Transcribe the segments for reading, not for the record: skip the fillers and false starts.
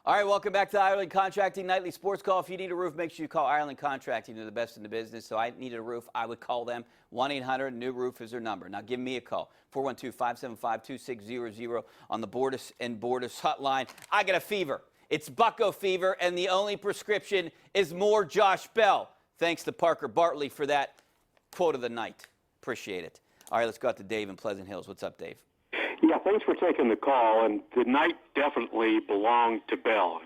All right, welcome back to Ireland Contracting Nightly Sports Call. If you need a roof, make sure you call Ireland Contracting. They're the best in the business. So I needed a roof, I would call them. 1-800-NEW-ROOF is their number. Now give me a call. 412-575-2600 on the Borders and Borders hotline. I got a fever. It's bucko fever, and the only prescription is more Josh Bell. Thanks to Parker Bartley for that quote of the night. Appreciate it. All right, let's go out to Dave in Pleasant Hills. What's up, Dave? Yeah, thanks for taking the call. And the night definitely belonged to Bell.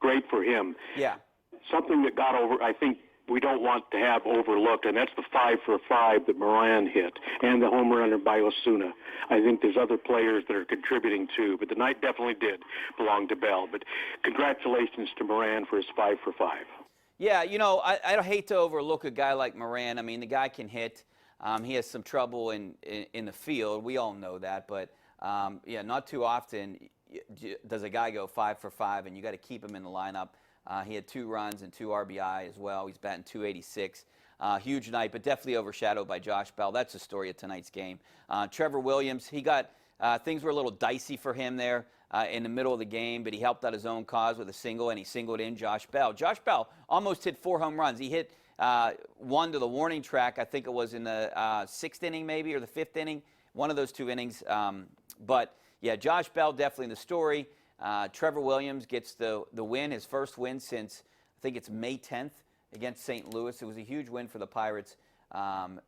Great for him. Yeah. Something that got over, I think we don't want to have overlooked, and that's the 5-for-5 that Moran hit and the home run by Osuna. I think there's other players that are contributing too, but the night definitely did belong to Bell. But congratulations to Moran for his 5-for-5. Yeah, I hate to overlook a guy like Moran. I mean, the guy can hit. He has some trouble in the field. We all know that. But, not too often does a guy go 5-for-5, and you got to keep him in the lineup. He had 2 runs and 2 RBI as well. He's batting .286. Huge night, but definitely overshadowed by Josh Bell. That's the story of tonight's game. Trevor Williams, he got things were a little dicey for him there in the middle of the game, but he helped out his own cause with a single, and he singled in Josh Bell. Josh Bell almost hit 4 home runs. He hit one to the warning track. I think it was in the 6th inning maybe or the 5th inning, one of those 2 innings. But, yeah, Josh Bell definitely the story. Trevor Williams gets the win, his first win since I think it's May 10th against St. Louis. It was a huge win for the Pirates, and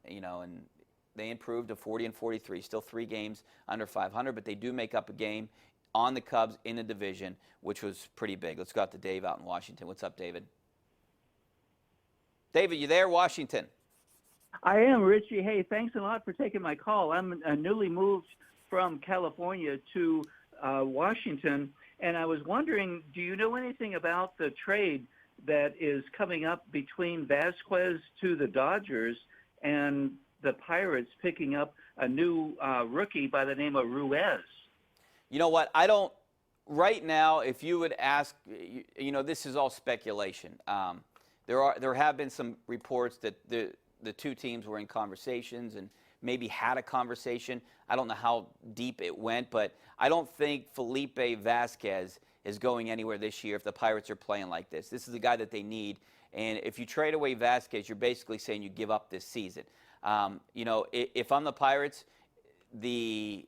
they improved to 40-43. Still 3 games under 500, but they do make up a game on the Cubs in the division, which was pretty big. Let's go out to Dave out in Washington. What's up, David? David, you there, Washington? I am, Richie. Hey, thanks a lot for taking my call. I'm newly moved from California to Washington, and I was wondering, do you know anything about the trade that is coming up between Vasquez to the Dodgers and the Pirates picking up a new rookie by the name of Ruiz? You know what? I don't – right now, if you would ask – this is all speculation. There have been some reports that the 2 teams were in conversations and maybe had a conversation. I don't know how deep it went, but I don't think Felipe Vasquez is going anywhere this year if the Pirates are playing like this. This is the guy that they need, and if you trade away Vasquez, you're basically saying you give up this season. If I'm the Pirates, the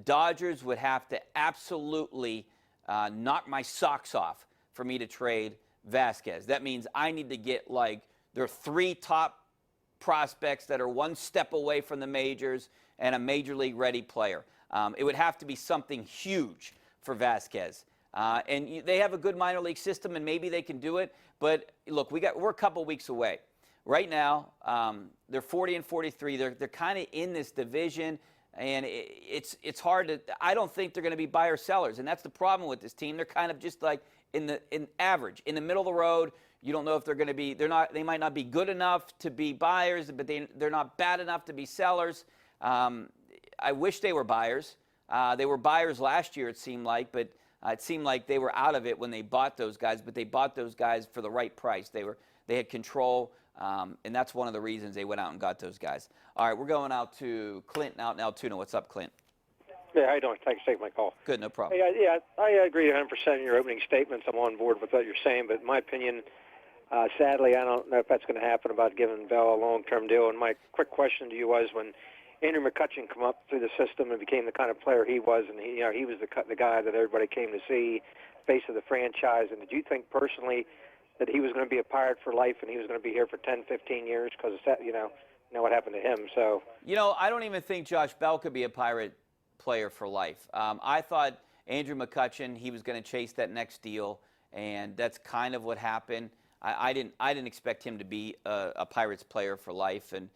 Dodgers would have to absolutely knock my socks off for me to trade Vasquez. That means I need to get their 3 top prospects that are 1 step away from the majors and a major league ready player. It would have to be something huge for Vasquez. And they have a good minor league system, and maybe they can do it. But look, we're a couple weeks away. Right now, they're 40-43. They're kind of in this division, and it's hard to. I don't think they're going to be buyer sellers, and that's the problem with this team. They're kind of just like in average, in the middle of the road. You don't know if they're going to be. They might not be good enough to be buyers, but they're not bad enough to be sellers. I wish they were buyers. They were buyers last year, it seemed like, but it seemed like they were out of it when they bought those guys. But they bought those guys for the right price. They had control, and that's one of the reasons they went out and got those guys. All right, we're going out to Clint out in Altoona. What's up, Clint? Yeah, how you doing? Thanks for taking my call. Good, no problem. Yeah, I agree 100% in your opening statements. I'm on board with what you're saying, but in my opinion, sadly, I don't know if that's going to happen about giving Bell a long-term deal. And my quick question to you was, when Andrew McCutchen come up through the system and became the kind of player he was, and he was the guy that everybody came to see, face of the franchise, and did you think personally that he was going to be a Pirate for life and he was going to be here for 10, 15 years? Because what happened to him. So I don't even think Josh Bell could be a Pirate player for life. I thought Andrew McCutchen, he was going to chase that next deal, and that's kind of what happened. I didn't expect him to be a Pirates player for life, and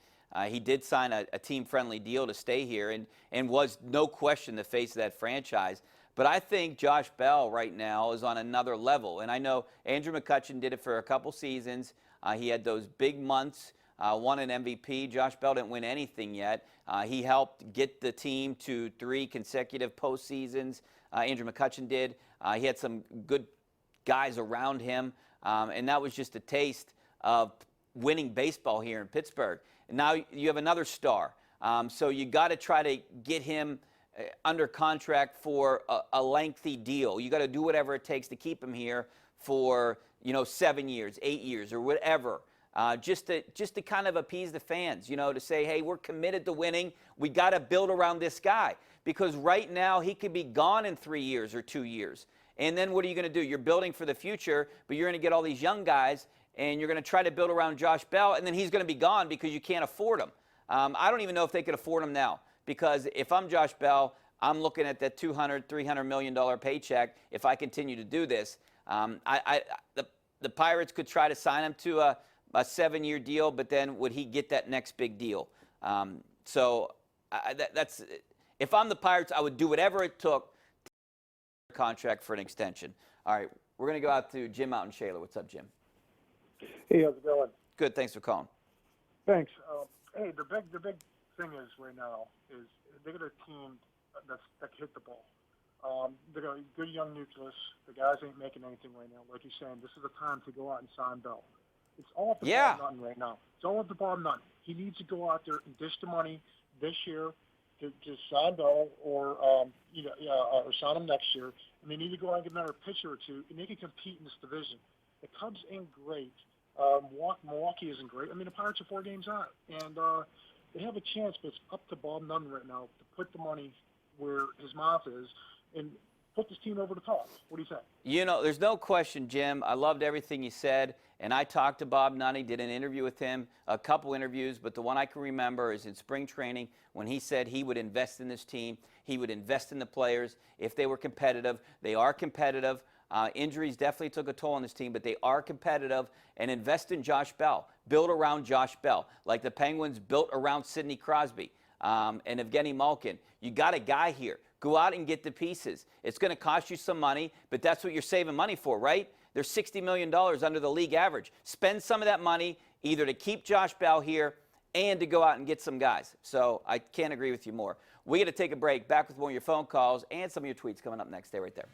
he did sign a team-friendly deal to stay here, and was no question the face of that franchise. But I think Josh Bell right now is on another level, and I know Andrew McCutchen did it for a couple seasons. He had those big months, won an MVP. Josh Bell didn't win anything yet. He helped get the team to 3 consecutive postseasons. Andrew McCutchen did. He had some good guys around him, and that was just a taste of winning baseball here in Pittsburgh. And now you have another star. So you got to try to get him under contract for a lengthy deal. You got to do whatever it takes to keep him here for 7 years, 8 years, or whatever. Just to kind of appease the fans, to say, hey, we're committed to winning. We got to build around this guy, because right now he could be gone in 3 years or 2 years. And then what are you going to do? You're building for the future, but you're going to get all these young guys, and you're going to try to build around Josh Bell, and then he's going to be gone because you can't afford him. I don't even know if they could afford him now, because if I'm Josh Bell, I'm looking at that $200, $300 million paycheck if I continue to do this. The Pirates could try to sign him to a 7-year deal, but then would he get that next big deal? That's if I'm the Pirates, I would do whatever it took to contract for an extension. All right, we're going to go out to Jim out in Shaler. What's up, Jim? Hey, how's it going? Good, thanks for calling. Thanks. Hey, the big thing is right now is they got a team that can hit the ball. They got a good young nucleus. The guys ain't making anything right now. Like you're saying, this is the time to go out and sign Bell. It's all up to Bob Nutton right now. It's all up to Bob Nutton. He needs to go out there and dish the money this year to sign Bell or sign him next year. And they need to go out and get another pitcher or two, and they can compete in this division. The Cubs ain't great. Milwaukee isn't great. I mean, the Pirates are 4 games out, and they have a chance, but it's up to Bob Nutton right now to put the money where his mouth is and put this team over the top. What do you think? There's no question, Jim. I loved everything you said, and I talked to Bob Nutty, did an interview with him, a couple interviews, but the one I can remember is in spring training when he said he would invest in this team, he would invest in the players if they were competitive. They are competitive. Injuries definitely took a toll on this team, but they are competitive, and invest in Josh Bell. Build around Josh Bell, like the Penguins built around Sidney Crosby and Evgeny Malkin. You got a guy here. Go out and get the pieces. It's going to cost you some money, but that's what you're saving money for, right? They're $60 million under the league average. Spend some of that money either to keep Josh Bell here and to go out and get some guys. So I can't agree with you more. We got to take a break. Back with more of your phone calls and some of your tweets coming up next. Stay right there.